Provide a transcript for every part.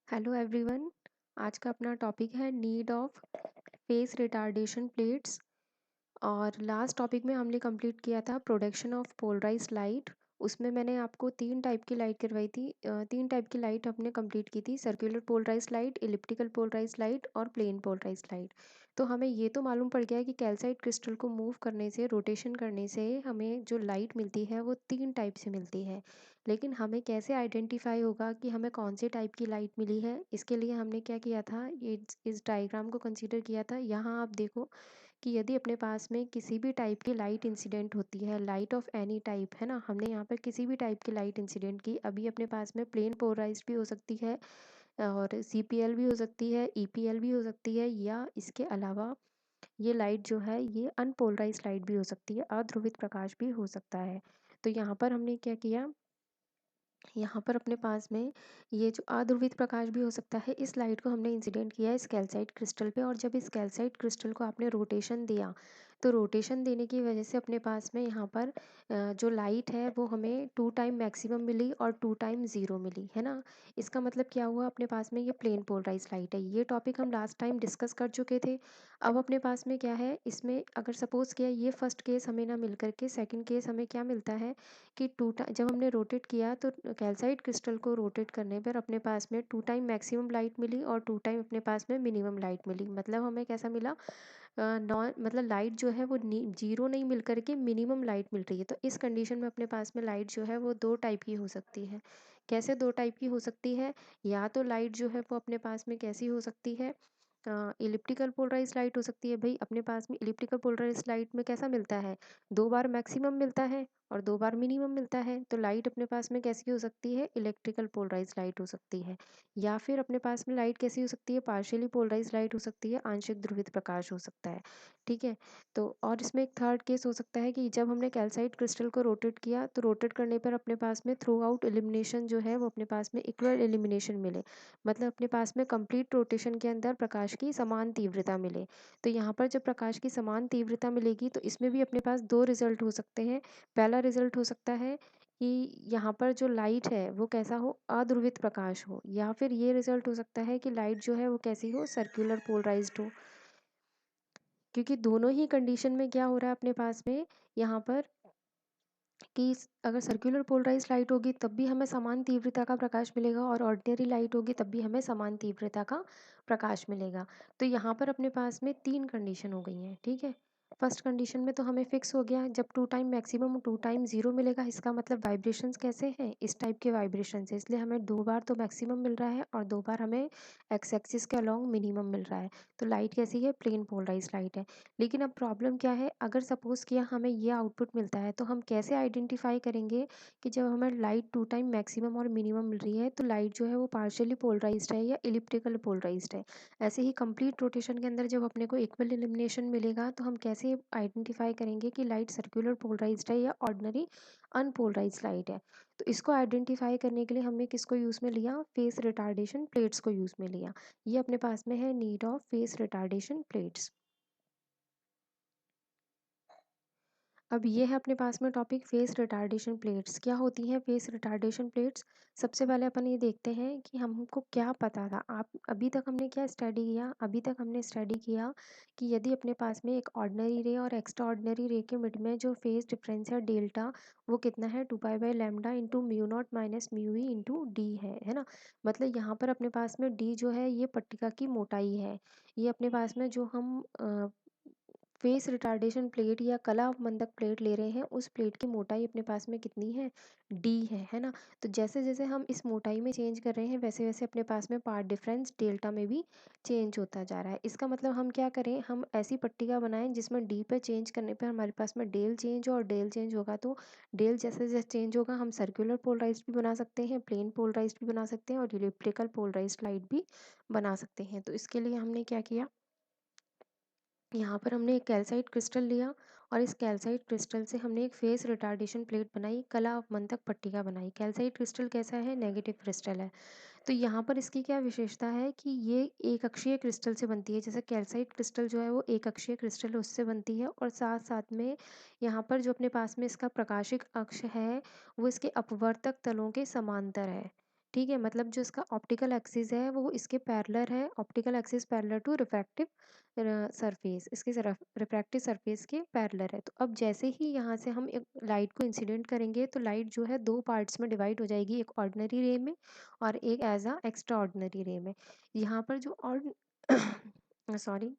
Hello everyone. आज का अपना टॉपिक है need of face retardation plates. और लास्ट टॉपिक में हमने कंप्लीट किया था प्रोडक्शन ऑफ पोलराइज्ड लाइट। उसमें मैंने आपको तीन टाइप की लाइट करवाई थी। तीन टाइप की लाइट हमने कंप्लीट की थी, circular polarized light, elliptical polarized light और प्लेन पोलराइज्ड लाइट। तो हमें ये तो मालूम पड़ गया है कि कैल्साइट क्रिस्टल को मूव करने से, रोटेशन करने से हमें जो लाइट मिलती है वो तीन टाइप से मिलती है। लेकिन हमें कैसे आइडेंटिफाई होगा कि हमें कौन से टाइप की लाइट मिली है, इसके लिए हमने क्या किया था, इस डायग्राम को कंसीडर किया था। यहाँ आप देखो कि यदि अपने पास में किसी भी टाइप की लाइट इंसिडेंट होती है, लाइट ऑफ एनी टाइप, है ना, हमने यहाँ पर किसी भी टाइप की लाइट इंसिडेंट की। अभी अपने पास में प्लेन पोलराइज्ड भी हो सकती है और सीपीएल भी हो सकती है, ईपीएल भी हो सकती है, या इसके अलावा ये लाइट जो है ये अनपोलराइज्ड लाइट भी हो सकती है, अध्रुवित प्रकाश भी हो सकता है। तो यहाँ पर हमने क्या किया, यहाँ पर अपने पास में ये जो अध्रुवित प्रकाश भी हो सकता है, इस लाइट को हमने इंसिडेंट किया है इस कैल्साइट क्रिस्टल पे। और जब इस कैल्साइट क्रिस्टल को आपने रोटेशन दिया, तो रोटेशन देने की वजह से अपने पास में यहाँ पर जो लाइट है वो हमें 2 टाइम मैक्सिमम मिली और 2 टाइम ज़ीरो मिली, है ना। इसका मतलब क्या हुआ, अपने पास में ये प्लेन पोलराइज लाइट है। ये टॉपिक हम लास्ट टाइम डिस्कस कर चुके थे। अब अपने पास में क्या है, इसमें अगर सपोज किया ये फर्स्ट केस हमें ना मिल करके सेकंड केस हमें क्या मिलता है कि जब हमने रोटेट किया तो कैल्साइट क्रिस्टल को रोटेट करने पर अपने पास में 2 टाइम मैक्सिमम लाइट मिली और 2 टाइम अपने पास में मिनिमम लाइट मिली। मतलब हमें कैसा मिला, नॉन मतलब लाइट जो है वो जीरो नहीं मिल करके मिनिमम लाइट मिल रही है। तो इस कंडीशन में अपने पास में लाइट जो है वो दो टाइप की हो सकती है। कैसे दो टाइप की हो सकती है, या तो लाइट जो है वो अपने पास में कैसी हो सकती है, इलिप्टिकल पोलराइज लाइट हो सकती है। भाई अपने पास में इलिप्टिकल पोलराइज लाइट में कैसा मिलता है, दो बार मैक्सिमम मिलता है और दो बार मिनिमम मिलता है। तो लाइट अपने पास में कैसी हो सकती है, इलेक्ट्रिकल पोलराइज लाइट हो सकती है। या फिर अपने पास में लाइट कैसी हो सकती है, पार्शियली पोलराइज लाइट हो सकती है, आंशिक ध्रुवित प्रकाश हो सकता है। ठीक है। तो और इसमें एक थर्ड केस हो सकता है कि जब हमने कैल्साइट क्रिस्टल को रोटेट किया तो रोटेट करने पर अपने पास में थ्रू आउट एलिमिनेशन जो है वो अपने पास में इक्वल एलिमिनेशन मिले। मतलब अपने पास में कंप्लीट रोटेशन के अंदर प्रकाश की समान तीव्रता मिले। तो यहाँ पर जब प्रकाश की समान तीव्रता मिलेगी तो इसमें भी अपने पास दो रिजल्ट हो सकते हैं। पहला रिजल्ट हो सकता है कि यहाँ पर जो लाइट है वो कैसा हो, अध्रुवित प्रकाश हो, या फिर ये रिजल्ट हो सकता है कि लाइट जो है वो कैसी हो, सर्कुलर पोलराइज्ड हो। क्योंकि दोनों ही कंडीशन में क्या हो रहा है अपने पास में यहाँ पर कि अगर सर्कुलर पोलराइज लाइट होगी तब भी हमें समान तीव्रता का प्रकाश मिलेगा और ऑर्डिनरी लाइट होगी तब भी हमें समान तीव्रता का प्रकाश मिलेगा। तो यहाँ पर अपने पास में तीन कंडीशन हो गई हैं। ठीक है। फर्स्ट कंडीशन में तो हमें फिक्स हो गया, जब 2 टाइम मैक्सिमम 2 टाइम ज़ीरो मिलेगा, इसका मतलब वाइब्रेशंस कैसे हैं, इस टाइप के वाइब्रेशंस है, इसलिए हमें दो बार तो मैक्सिमम मिल रहा है और दो बार हमें एक्स एक्सिस के अलॉन्ग मिनिमम मिल रहा है। तो लाइट कैसी है, प्लेन पोलराइज लाइट है। लेकिन अब प्रॉब्लम क्या है, अगर सपोज़ किया हमें ये आउटपुट मिलता है तो हम कैसे आइडेंटिफाई करेंगे कि जब हमें लाइट 2 टाइम मैक्सिमम और मिनिमम मिल रही है तो लाइट जो है वो पार्शियली पोलराइज्ड है या इलिप्टिकल पोलराइज्ड है। ऐसे ही कंप्लीट रोटेशन के अंदर जब अपने को इक्वल इल्यूमिनेशन मिलेगा तो हम कैसे आइडेंटिफाई करेंगे कि लाइट सर्कुलर पोलराइज्ड है या ऑर्डिनरी अनपोलराइज्ड लाइट है। तो इसको आइडेंटिफाई करने के लिए हमने किसको यूज़ में लिया, फेस रिटार्डेशन प्लेट्स को यूज़ में लिया। ये अपने पास में है need of face retardation plates. अब ये है अपने पास में टॉपिक फेस रिटार्डेशन प्लेट्स। क्या होती हैं फेस रिटार्डेशन प्लेट्स। सबसे पहले अपन ये देखते हैं कि हमको क्या पता था। आप अभी तक हमने क्या स्टडी किया, अभी तक हमने स्टडी किया कि यदि अपने पास में एक ऑर्डिनरी रे और एक्स्ट्रा ऑर्डिनरी रे के मिड में जो फेस डिफरेंस है डेल्टा, वो कितना है, 2 pi by lambda into mu not minus mu e into D है ना। मतलब यहाँ पर अपने पास में डी जो है ये पट्टिका की मोटाई है। ये अपने पास में जो हम फेस रिटार्डेशन प्लेट या कला मंदक प्लेट ले रहे हैं उस प्लेट की मोटाई अपने पास में कितनी है, डी है ना। तो जैसे जैसे हम इस मोटाई में चेंज कर रहे हैं वैसे वैसे अपने पास में पार्ट डिफरेंस डेल्टा में भी चेंज होता जा रहा है। इसका मतलब हम क्या करें, हम ऐसी पट्टिका बनाएं जिसमें डी पे चेंज करने पर हमारे पास में डेल चेंज हो, और डेल चेंज होगा तो डेल जैसे जैसे चेंज होगा हम सर्कुलर पोलराइज्ड भी बना सकते हैं, प्लेन पोलराइज्ड भी बना सकते हैं और इलिप्टिकल पोलराइज्ड लाइट भी बना सकते हैं। तो इसके लिए हमने क्या किया, यहाँ पर हमने एक कैल्साइट क्रिस्टल लिया और इस कैल्साइट क्रिस्टल से हमने एक फेस रिटार्डेशन प्लेट बनाई, कला अवमंदक पट्टिका बनाई। कैल्साइट क्रिस्टल कैसा है, नेगेटिव क्रिस्टल है। तो यहाँ पर इसकी क्या विशेषता है कि ये एक अक्षीय क्रिस्टल से बनती है। जैसे कैल्साइट क्रिस्टल जो है वो एक अक्षीय क्रिस्टल है, उससे बनती है, और साथ साथ में यहाँ पर जो अपने पास में इसका प्रकाशिक अक्ष है वो इसके अपवर्तक तलों के समांतर है। ठीक है, मतलब जो इसका ऑप्टिकल एक्सिस है वो इसके पैरेलल है, optical axis parallel to refractive surface, इसके रिफ्रैक्टिव सरफेस के पैरेलल है। तो अब जैसे ही यहाँ से हम एक लाइट को इंसिडेंट करेंगे तो लाइट जो है दो पार्ट्स में डिवाइड हो जाएगी, एक ऑर्डिनरी रे में और एक एज अ एक्स्ट्रा ऑर्डिनरी रे में। यहाँ पर जो सॉरी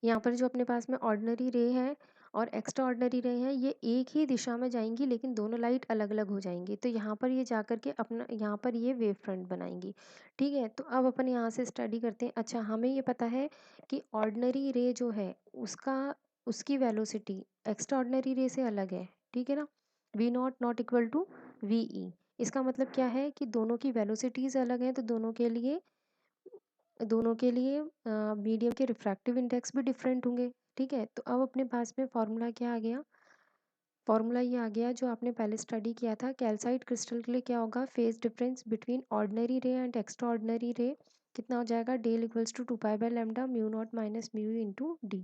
यहाँ पर जो अपने पास में ऑर्डिनरी रे है और एक्स्ट्रा ऑर्डिनरी रे है, ये एक ही दिशा में जाएंगी लेकिन दोनों लाइट अलग अलग हो जाएंगी। तो यहाँ पर ये जाकर के अपना यहाँ पर ये वेव फ्रंट बनाएंगी। ठीक है, तो अब अपन यहाँ से स्टडी करते हैं। अच्छा, हमें ये पता है कि ऑर्डिनरी रे जो है उसका उसकी वेलोसिटी एक्स्ट्रा ऑर्डिनरी रे से अलग है। ठीक है ना, V0 not equal to VE। इसका मतलब क्या है कि दोनों की वेलोसिटीज़ अलग हैं, तो दोनों के लिए मीडियम के रिफ्रैक्टिव इंडेक्स भी डिफरेंट होंगे। ठीक है, तो अब अपने पास में फॉर्मूला क्या आ गया, फॉर्मूला ये आ गया जो आपने पहले स्टडी किया था। कैल्साइट क्रिस्टल के लिए क्या होगा, phase difference between ordinary ray and extraordinary ray कितना हो जाएगा, del equals to 2 pi by lambda mu not minus mu into D.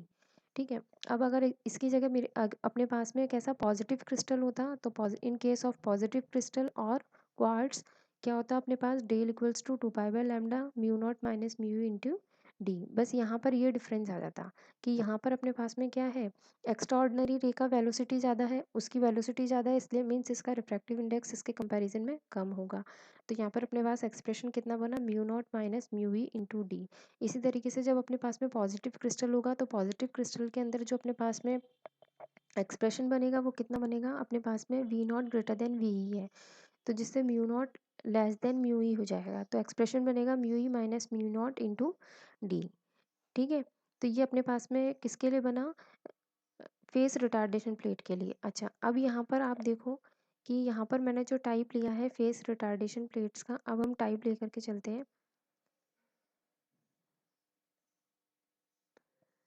ठीक है, अब अगर इसकी जगह अपने पास में कैसा पॉजिटिव क्रिस्टल होता तो in case of positive crystal और क्वार्ट्स क्या होता अपने पास, del equals to 2 pi by lambda mu not minus mu into d. बस यहाँ पर ये डिफरेंस आ जाता कि यहाँ पर अपने पास में क्या है, एक्स्ट्रा ऑर्डिनरी रे का वेलोसिटी ज़्यादा है, उसकी वेलोसिटी ज़्यादा है, इसलिए मीन्स इसका रिफ्रैक्टिव इंडेक्स इसके कंपैरिजन में कम होगा। तो यहाँ पर अपने पास एक्सप्रेशन कितना बना, mu naught minus mu e into D. इसी तरीके से जब अपने पास में पॉजिटिव क्रिस्टल होगा तो पॉजिटिव क्रिस्टल के अंदर जो अपने पास में एक्सप्रेशन बनेगा वो कितना बनेगा, अपने पास में V0 ग्रेटर देन VE है, तो जिससे mu not less than mu e हो जाएगा। तो एक्सप्रेशन बनेगा mu e minus mu not into D. ठीक है, तो ये अपने पास में किसके लिए बना, फेस रिटार्डेशन प्लेट के लिए। अच्छा, अब यहाँ पर आप देखो कि यहाँ पर मैंने जो टाइप लिया है फेस रिटार्डेशन प्लेट्स का, अब हम टाइप लेकर के चलते हैं।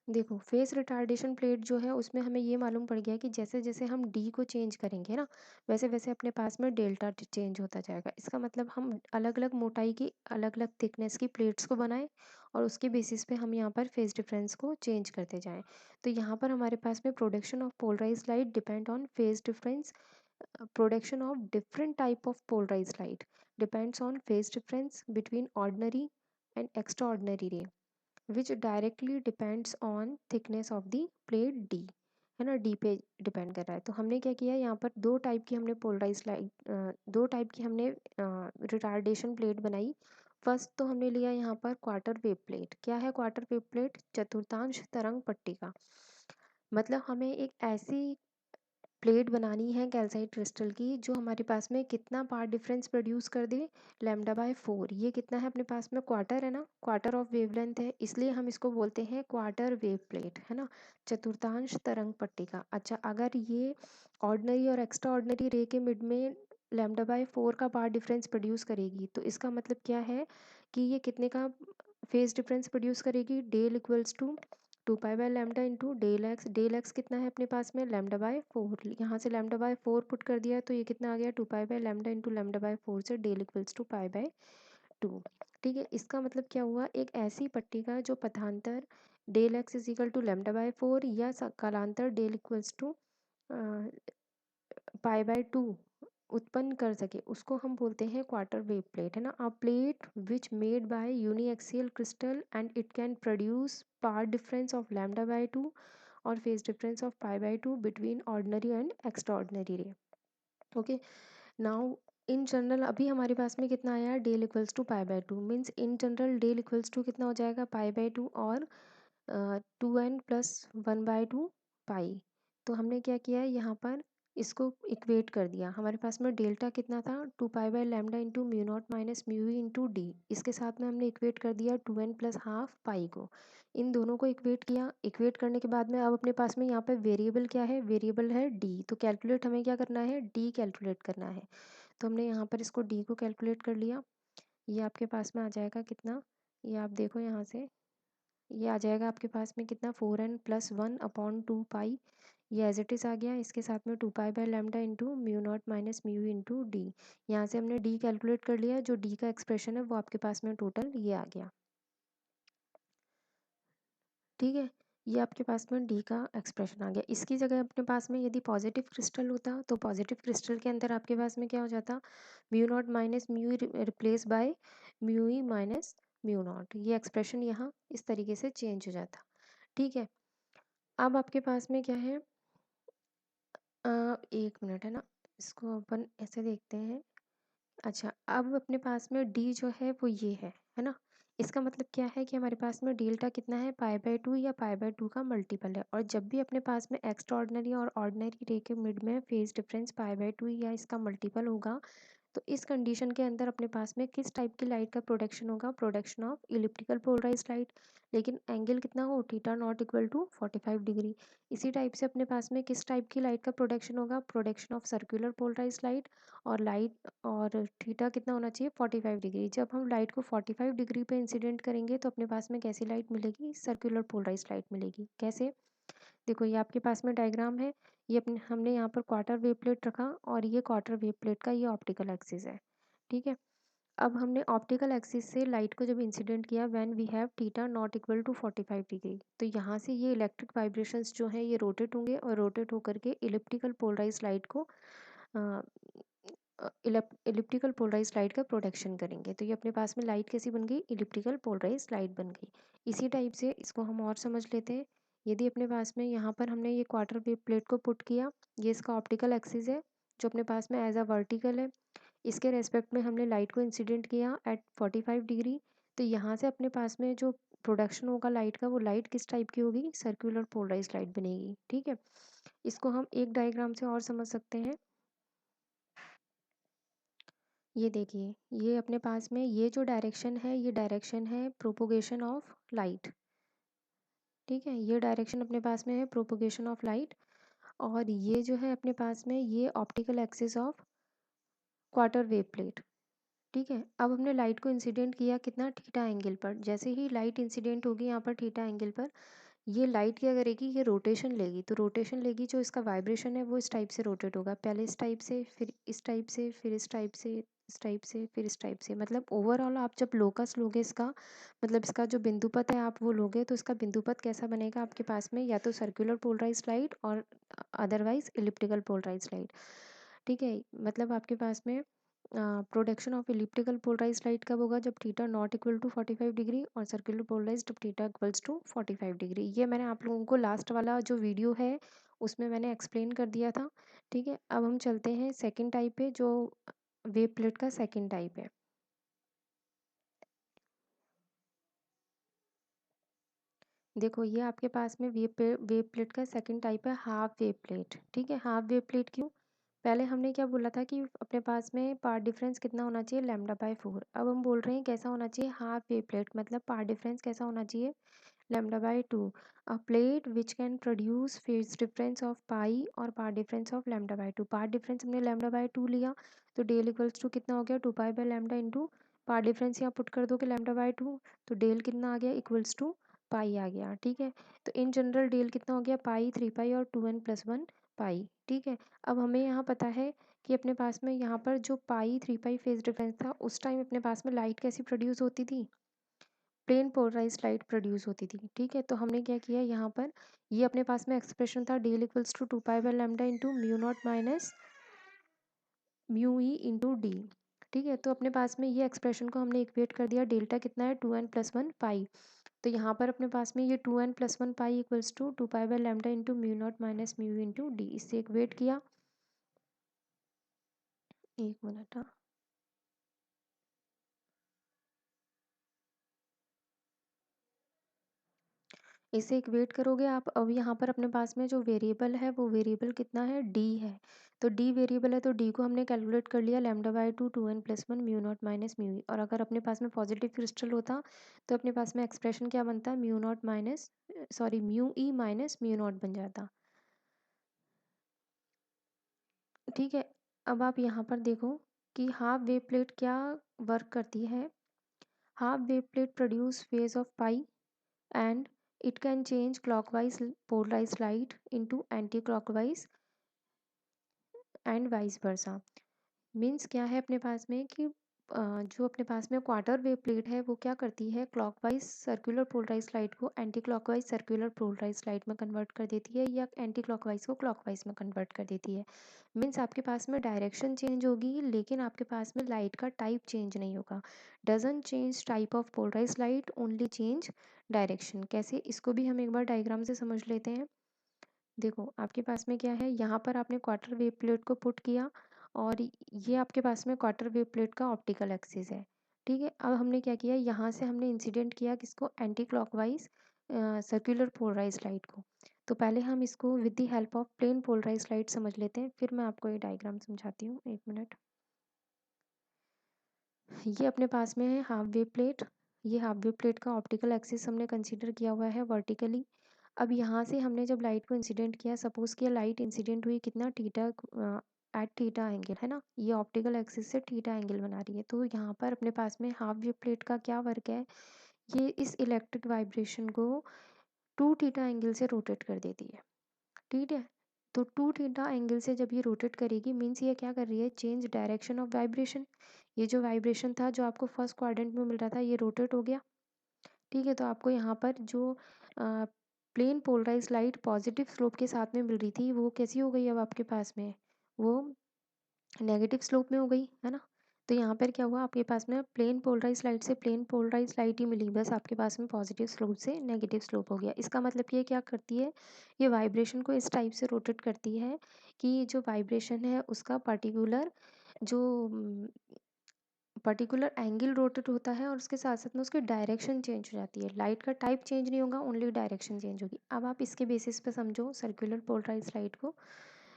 देखो, फेस रिटार्डेशन प्लेट जो है उसमें हमें ये मालूम पड़ गया कि जैसे जैसे हम डी को चेंज करेंगे ना, वैसे वैसे अपने पास में डेल्टा चेंज होता जाएगा। इसका मतलब हम अलग अलग मोटाई की अलग अलग थिकनेस की प्लेट्स को बनाएं और उसके बेसिस पे हम यहाँ पर फेस डिफरेंस को चेंज करते जाएं। तो यहाँ पर हमारे पास में production of polarize light depend on phase difference, production of different type of polarized light depends on phase difference between ordinary and extraordinary ray, which directly depends on thickness of the plate D। है ना, D पे depend कर रहा है। तो हमने क्या किया, यहाँ पर दो टाइप की हमने पोलराइज लाइट, दो टाइप की हमने रिटार्डेशन प्लेट बनाई। फर्स्ट तो हमने लिया यहाँ पर क्वार्टर वेव प्लेट। क्या है क्वार्टर वेव प्लेट, चतुर्थांश तरंग पट्टिका। मतलब हमें एक ऐसी प्लेट बनानी है कैल्साइट क्रिस्टल की जो हमारे पास में कितना पार्ट डिफरेंस प्रोड्यूस कर दे, λ/4। ये कितना है अपने पास में, क्वार्टर है ना, क्वार्टर ऑफ वेवलेंथ है, इसलिए हम इसको बोलते हैं क्वार्टर वेव प्लेट, है ना, चतुर्थांश तरंग पट्टिका। अच्छा, अगर ये ऑर्डिनरी और एक्स्ट्रा ऑर्डिनरी रे के मिड में λ/4 का पार्ट डिफरेंस प्रोड्यूस करेगी, तो इसका मतलब क्या है कि ये कितने का फेज डिफरेंस प्रोड्यूस करेगी, del equals to 2 pi by lambda into del X. Del X कितना है अपने पास में, λ/4। यहाँ से λ/4 पुट कर दिया तो ये कितना आ गया, 2 पाई बाय लैम्डा इंटू λ/4 से डेल इक्वल्स टू π/2। ठीक है, इसका मतलब क्या हुआ, एक ऐसी पट्टिका जो पथांतर del x is equal to λ/4 या कालांतर डेल इक्वल्स टू π/2 उत्पन्न कर सके, उसको हम बोलते हैं क्वार्टर वेव प्लेट, है ना। A plate which made by uniaxial crystal and it can produce path difference of λ/2 और phase difference of π/2 between ordinary and extraordinary ray. Okay, now in general अभी हमारे पास में कितना आया, del equals to π/2, means in general del equals to कितना हो जाएगा, π/2 और 2n+1/2 पाई। तो हमने क्या किया है यहाँ पर, इसको इक्वेट कर दिया। हमारे पास में डेल्टा कितना था, 2 pi by lambda into mu not minus mu into D. इसके साथ में हमने इक्वेट कर दिया 2n+12 पाई को। इन दोनों को इक्वेट किया, इक्वेट करने के बाद में अब अपने पास में यहाँ पर वेरिएबल क्या है, वेरिएबल है डी। तो कैलकुलेट हमें क्या करना है, डी कैलकुलेट करना है। तो हमने यहाँ पर इसको डी को कैलकुलेट कर लिया। ये आपके पास में आ जाएगा कितना, ये आप देखो यहाँ से, ये आ जाएगा आपके पास में कितना, 4n+1/2 पाई। ये एज इट इज़ आ गया। इसके साथ में 2 pi by lambda into mu not minus mu into D. यहाँ से हमने डी कैलकुलेट कर लिया, जो डी का एक्सप्रेशन है वो आपके पास में टोटल ये आ गया। ठीक है, ये आपके पास में डी का एक्सप्रेशन आ गया। इसकी जगह अपने पास में यदि पॉजिटिव क्रिस्टल होता तो पॉजिटिव क्रिस्टल के अंदर आपके पास में क्या हो जाता, mu naught minus mu replace by mu e minus mu not. ये एक्सप्रेशन यहाँ इस तरीके से चेंज हो जाता। ठीक है, अब आपके पास में क्या है, एक मिनट है ना, इसको अपन ऐसे देखते हैं। अच्छा, अब अपने पास में डी जो है वो ये है ना। इसका मतलब क्या है कि हमारे पास में डेल्टा कितना है, पाई/2 या पाई/2 का मल्टीपल है। और जब भी अपने पास में एक्स्ट्राऑर्डिनरी और ऑर्डिनरी रे के मिड में फेज डिफरेंस पाई/2 या इसका मल्टीपल होगा, तो इस कंडीशन के अंदर अपने पास में किस टाइप की लाइट का प्रोडक्शन होगा, production of elliptical polarize light. लेकिन एंगल कितना हो, theta not equal to 45 degree. इसी टाइप से अपने पास में किस टाइप की लाइट का प्रोडक्शन होगा, production of circular polarize light. और थीटा कितना होना चाहिए, 45 डिग्री। जब हम लाइट को 45 डिग्री पे इंसिडेंट करेंगे तो अपने पास में कैसी लाइट मिलेगी, सर्कुलर पोलराइज लाइट मिलेगी। कैसे, देखो ये आपके पास में डायग्राम है। ये अपने हमने यहाँ पर क्वार्टर वेव प्लेट रखा और ये क्वार्टर वेव प्लेट का ये ऑप्टिकल एक्सिस है। ठीक है, अब हमने ऑप्टिकल एक्सिस से लाइट को जब इंसिडेंट किया when we have theta not equal to 45 degree, तो यहाँ से ये इलेक्ट्रिक वाइब्रेशंस जो है ये रोटेट होंगे और रोटेट होकर के इलिप्टिकल पोलराइज लाइट को इलिप्टिकल पोलराइज लाइट का प्रोडक्शन करेंगे। तो ये अपने पास में लाइट कैसी बन गई, इलिप्टिकल पोलराइज लाइट बन गई। इसी टाइप से इसको हम और समझ लेते हैं। यदि अपने पास में यहाँ पर हमने ये क्वार्टर वेव प्लेट को पुट किया, ये इसका ऑप्टिकल एक्सिस है जो अपने पास में एज अ वर्टिकल है। इसके रेस्पेक्ट में हमने लाइट को इंसिडेंट किया एट 45 डिग्री। तो यहाँ से अपने पास में जो प्रोडक्शन होगा लाइट का, वो लाइट किस टाइप की होगी, सर्कुलर पोलराइज लाइट बनेगी। ठीक है, इसको हम एक डायग्राम से और समझ सकते हैं। ये देखिए, ये अपने पास में ये जो डायरेक्शन है, ये डायरेक्शन है प्रोपोगेशन ऑफ लाइट। ठीक है, ये डायरेक्शन अपने पास में है प्रोपोगेशन ऑफ लाइट। और ये जो है अपने पास में ये optical axis of quarter wave plate. ठीक है, अब हमने लाइट को इंसिडेंट किया कितना, थीटा एंगल पर। जैसे ही लाइट इंसिडेंट होगी यहाँ पर थीटा एंगल पर, ये लाइट क्या करेगी, ये रोटेशन लेगी। तो रोटेशन लेगी, जो इसका वाइब्रेशन है वो इस टाइप से रोटेट होगा, पहले इस टाइप से, फिर इस टाइप से, फिर इस टाइप से, इस टाइप से, फिर इस टाइप से। मतलब ओवरऑल आप जब लोकस लोगे इसका, मतलब इसका जो बिंदुपत है आप वो लोगे, तो इसका बिंदुपत कैसा बनेगा आपके पास में, या तो सर्कुलर पोलराइज लाइट और अदरवाइज इलिप्टिकल पोलराइज लाइट। ठीक है, मतलब आपके पास में production of elliptical polarize light कब होगा, जब theta not equal to 45 degree, और सर्कुलर पोलराइज जब थीटा इक्वल्स टू 45 डिग्री। ये मैंने आप लोगों को लास्ट वाला जो वीडियो है उसमें मैंने एक्सप्लेन कर दिया था। ठीक है, अब हम चलते हैं सेकंड टाइप पे, जो वेव प्लेट का सेकंड टाइप है। देखो ये आपके पास में वेव प्लेट का सेकंड टाइप है, हाफ वेव प्लेट। ठीक है, हाफ वेव प्लेट क्यों, पहले हमने क्या बोला था कि अपने पास में पार्ट डिफरेंस कितना होना चाहिए, λ/4। अब हम बोल रहे हैं कैसा होना चाहिए, हाफ वेव प्लेट, मतलब पार्ट डिफरेंस कैसा होना चाहिए, λ/2। A plate which can produce phase difference of pi और path difference of λ/2। Path difference हमने λ/2 लिया, तो डेल इक्वल्स टू कितना हो गया, 2π/λ इंटू पार्ट डिफरेंस यहाँ पुट कर दो कि λ/2, तो डेल कितना आ गया, इक्वल्स टू पाई आ गया। ठीक है, तो इन जनरल डेल कितना हो गया, पाई, 3π और 2n+1 पाई। ठीक है, अब हमें यहाँ पता है कि अपने पास में यहाँ पर जो पाई 3π फेज डिफरेंस था, उस टाइम अपने पास में लाइट कैसी प्रोड्यूस होती थी, प्लेन पोलराइज लाइट प्रोड्यूस होती थी। ठीक है, तो हमने क्या किया यहाँ पर, ये अपने पास में एक्सप्रेशन था del equals to 2π/λ into mu not minus mu e into D. ठीक है, तो अपने पास में ये एक्सप्रेशन को हमने इक्वेट कर दिया, डेल्टा कितना है, 2n+1 पाई। तो यहाँ पर अपने पास में ये 2n+1 pi equals to 2π/λ into mu not minus mu into d, इससे इक्वेट किया। एक मिनट, हाँ, इसे इक्वेट करोगे आप। अब यहाँ पर अपने पास में जो वेरिएबल है वो वेरिएबल कितना है, डी है। तो डी वेरिएबल है, तो डी को हमने कैलकुलेट कर लिया, λ/2 2n+1 mu not minus mu e. और अगर अपने पास में पॉजिटिव क्रिस्टल होता तो अपने पास में एक्सप्रेशन क्या बनता, mu not minus, sorry, mu e minus mu not बन जाता। ठीक है, अब आप यहाँ पर देखो कि हाफ वेव प्लेट क्या वर्क करती है। Half wave plate produce phase of pi and it can change clockwise polarized light into anti-clockwise and vice versa। Means क्या है अपने पास में कि जो अपने पास में क्वार्टर वेव प्लेट है वो क्या करती है, क्लॉकवाइज सर्कुलर पोलराइज लाइट को anti clockwise circular polarize light में कन्वर्ट कर देती है या एंटी क्लॉकवाइज को क्लॉकवाइज में कन्वर्ट कर देती है। मीन्स आपके पास में डायरेक्शन चेंज होगी लेकिन आपके पास में लाइट का टाइप चेंज नहीं होगा। Doesn't change type of polarize light, only change direction. कैसे, इसको भी हम एक बार डायग्राम से समझ लेते हैं। देखो आपके पास में क्या है, यहाँ पर आपने क्वार्टर वेव प्लेट को पुट किया और ये आपके पास में क्वार्टर वेव प्लेट का ऑप्टिकल एक्सिस है। ठीक है, अब हमने क्या किया, यहाँ से हमने इंसिडेंट किया किसको, anti clockwise circular polarize light को। तो पहले हम इसको with the help of plane polarize light समझ लेते हैं, फिर मैं आपको ये डायग्राम समझाती हूँ, एक मिनट। ये अपने पास में है हाफ वेव प्लेट। ये हाफ वेव प्लेट का ऑप्टिकल एक्सिस हमने कंसीडर किया हुआ है वर्टिकली। अब यहाँ से हमने जब लाइट को इंसिडेंट किया, सपोज किया लाइट इंसिडेंट हुई कितना, थीटा एट थीटा एंगल, है ना, ये ऑप्टिकल एक्सिस से थीटा एंगल बना रही है। तो यहाँ पर अपने पास में हाफ वेव प्लेट का क्या वर्क है, ये इस इलेक्ट्रिक वाइब्रेशन को टू थीटा एंगल से रोटेट कर देती है। ठीक है, तो टू थीटा एंगल से जब ये रोटेट करेगी, मीन्स ये क्या कर रही है, चेंज डायरेक्शन ऑफ वाइब्रेशन। ये जो वाइब्रेशन था जो आपको फर्स्ट क्वाड्रेंट में मिल रहा था, ये रोटेट हो गया। ठीक है, तो आपको यहाँ पर जो plane polarize light positive slope के साथ में मिल रही थी, वो कैसी हो गई अब आपके पास में, वो नेगेटिव स्लोप में हो गई, है ना। तो यहाँ पर क्या हुआ, आपके पास में प्लेन पोलराइज लाइट से प्लेन पोलराइज लाइट ही मिली, बस आपके पास में पॉजिटिव स्लोप से नेगेटिव स्लोप हो गया। इसका मतलब ये क्या करती है, ये वाइब्रेशन को इस टाइप से रोटेट करती है कि जो वाइब्रेशन है उसका जो पर्टिकुलर एंगल रोटेट होता है और उसके साथ साथ में उसकी डायरेक्शन चेंज हो जाती है। लाइट का टाइप चेंज नहीं होगा, ओनली डायरेक्शन चेंज होगी। अब आप इसके बेसिस पे समझो सर्कुलर पोलराइज लाइट को।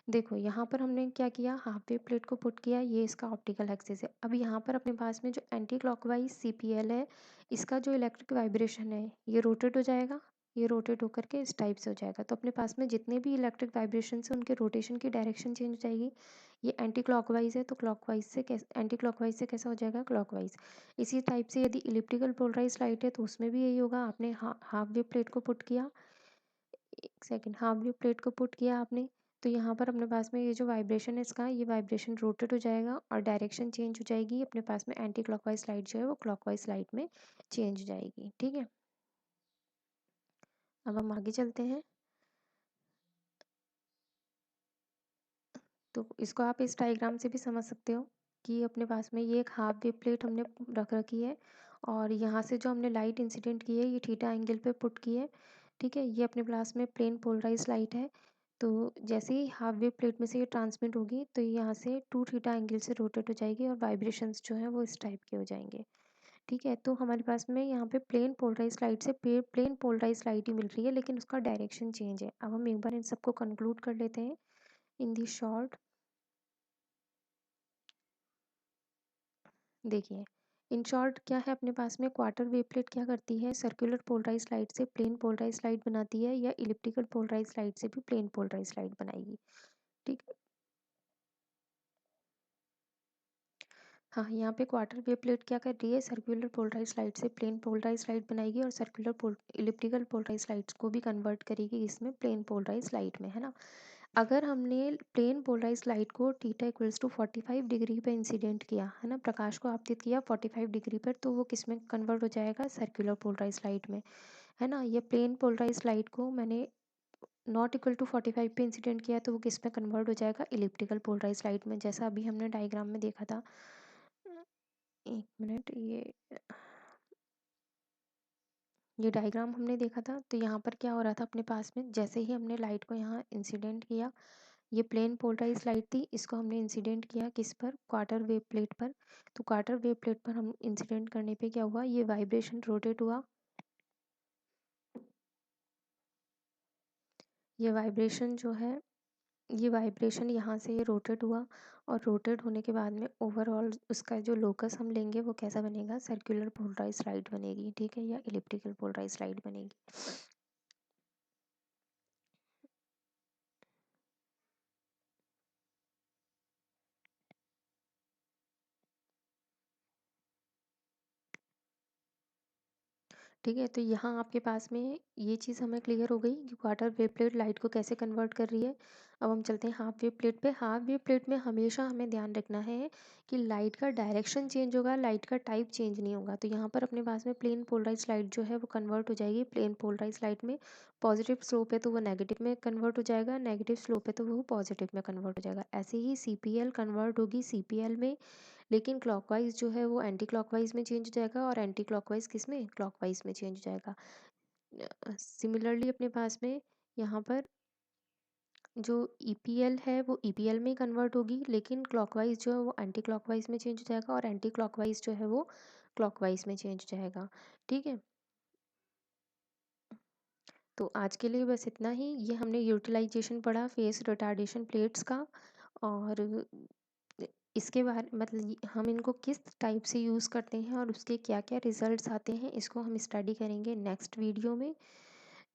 देखो यहाँ पर हमने क्या किया, हाफ वेव प्लेट को पुट किया, ये इसका ऑप्टिकल एक्सिस है। अब यहाँ पर अपने पास में जो एंटी क्लॉकवाइज सीपीएल है, इसका जो इलेक्ट्रिक वाइब्रेशन है ये रोटेट हो जाएगा, ये रोटेट होकर के इस टाइप से हो जाएगा। तो अपने पास में जितने भी इलेक्ट्रिक वाइब्रेशन है उनके रोटेशन की डायरेक्शन चेंज हो जाएगी। ये एंटी क्लॉकवाइज है तो क्लॉकवाइज से कैसे, एंटी क्लॉकवाइज से कैसा हो जाएगा, क्लॉकवाइज। इसी टाइप से यदि इलिप्टिकल पोलराइज लाइट है तो उसमें भी यही होगा। आपने हाफ वेव प्लेट को पुट किया, एक सेकेंड, हाफ वेव प्लेट को पुट किया आपने, तो यहाँ पर अपने पास में ये जो वाइब्रेशन है इसका, ये वाइब्रेशन रोटेट हो जाएगा और डायरेक्शन चेंज हो जाएगी। अपने पास में एंटी क्लॉकवाइज लाइट जो है वो क्लॉकवाइज लाइट में चेंज हो जाएगी। ठीक है, अब हम आगे चलते हैं। तो इसको आप इस डायग्राम से भी समझ सकते हो कि अपने पास में ये एक हाफ वेव प्लेट हमने रख रखी है और यहाँ से जो हमने लाइट इंसिडेंट की है ये थीटा एंगल पे पुट की है। ठीक है, ये अपने पास में प्लेन पोलराइज लाइट है। तो जैसे ही हाफ वेव प्लेट में से ये ट्रांसमिट होगी तो ये यहाँ से टू थीटा एंगल से रोटेट हो जाएगी और वाइब्रेशंस जो है वो इस टाइप के हो जाएंगे। ठीक है, तो हमारे पास में यहाँ पे प्लेन पोलराइज लाइट से प्लेन पोलराइज लाइट ही मिल रही है लेकिन उसका डायरेक्शन चेंज है। अब हम एक बार इन सबको कंक्लूड कर लेते हैं इन दी शॉर्ट। देखिए, इन शॉर्ट क्या है, अपने पास में क्वार्टर वेव प्लेट क्या करती है, सर्कुलर पोलराइज लाइट से प्लेन पोलराइज लाइट बनाती है या इलिप्टिकल पोलराइज लाइट से भी प्लेन पोलराइज लाइट बनाएगी। ठीक है, हाँ, यहाँ पे क्वार्टर वेव प्लेट क्या कर रही है, सर्कुलर पोलराइज लाइट से प्लेन पोलराइज लाइट बनाएगी और सर्कुलर इलिप्टिकल पोलराइज लाइट्स को भी कन्वर्ट करेगी इसमें प्लेन पोलराइज लाइट में, है ना। अगर हमने प्लेन पोलराइज लाइट को थीटा इक्वल्स टू 45 डिग्री पे इंसिडेंट किया, है ना, प्रकाश को आपतित किया 45 डिग्री पर, तो वो किस में कन्वर्ट हो जाएगा, सर्कुलर पोलराइज लाइट में, है ना। ये प्लेन पोलराइज लाइट को मैंने नॉट इक्वल टू 45 पे इंसिडेंट किया तो वो किस में कन्वर्ट हो जाएगा, इलिप्टिकल पोलराइज लाइट में, जैसा अभी हमने डायग्राम में देखा था। एक मिनट, ये डायग्राम हमने देखा था। तो यहाँ पर क्या हो रहा था, अपने पास में जैसे ही हमने लाइट को यहाँ इंसिडेंट किया, ये प्लेन पोलराइज लाइट थी, इसको हमने इंसिडेंट किया किस पर, क्वार्टर वेव प्लेट पर। तो क्वार्टर वेव प्लेट पर हम इंसिडेंट करने पे क्या हुआ, ये वाइब्रेशन रोटेट हुआ, ये वाइब्रेशन जो है, ये वाइब्रेशन यहाँ से ये रोटेट हुआ और रोटेट होने के बाद में ओवरऑल उसका जो लोकस हम लेंगे वो कैसा बनेगा, सर्कुलर पोलराइज लाइट बनेगी। ठीक है, या इलिप्टिकल पोलराइज लाइट बनेगी। ठीक है, तो यहाँ आपके पास में ये चीज़ हमें क्लियर हो गई कि क्वार्टर वेव प्लेट लाइट को कैसे कन्वर्ट कर रही है। अब हम चलते हैं हाफ वेव प्लेट पे। हाफ वेव प्लेट में हमेशा हमें ध्यान रखना है कि लाइट का डायरेक्शन चेंज होगा, लाइट का टाइप चेंज नहीं होगा। तो यहाँ पर अपने पास में प्लेन पोलराइज लाइट जो है वो कन्वर्ट हो जाएगी। प्लेन पोलराइज लाइट में पॉजिटिव स्लोप है तो वो नेगेटिव में कन्वर्ट हो जाएगा, नेगेटिव स्लोप है तो वो पॉजिटिव में कन्वर्ट हो जाएगा। ऐसे ही CPL कन्वर्ट होगी CPL में, लेकिन क्लॉकवाइज जो है वो एंटी क्लॉकवाइज में चेंज हो जाएगा, और एंटी क्लॉकवाइज किस में, क्लॉकवाइज में चेंज हो जाएगा। सिमिलरली अपने पास में यहाँ पर जो EPL है वो EPL में कन्वर्ट होगी, लेकिन क्लॉकवाइज जो है वो एंटी क्लॉकवाइज में चेंज हो जाएगा, और एंटी क्लॉकवाइज जो है वो क्लॉकवाइज में चेंज हो जाएगा। ठीक है, तो आज के लिए बस इतना ही। ये हमने यूटिलाइजेशन पढ़ा फेस रिटार्डेशन प्लेट्स का, और इसके बारे मतलब हम इनको किस टाइप से यूज़ करते हैं और उसके क्या क्या रिजल्ट्स आते हैं, इसको हम स्टडी करेंगे नेक्स्ट वीडियो में।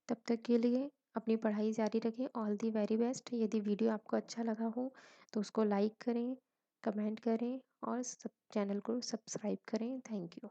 तब तक के लिए अपनी पढ़ाई जारी रखें। All the very best. यदि वीडियो आपको अच्छा लगा हो तो उसको लाइक करें, कमेंट करें और सब चैनल को सब्सक्राइब करें। Thank you.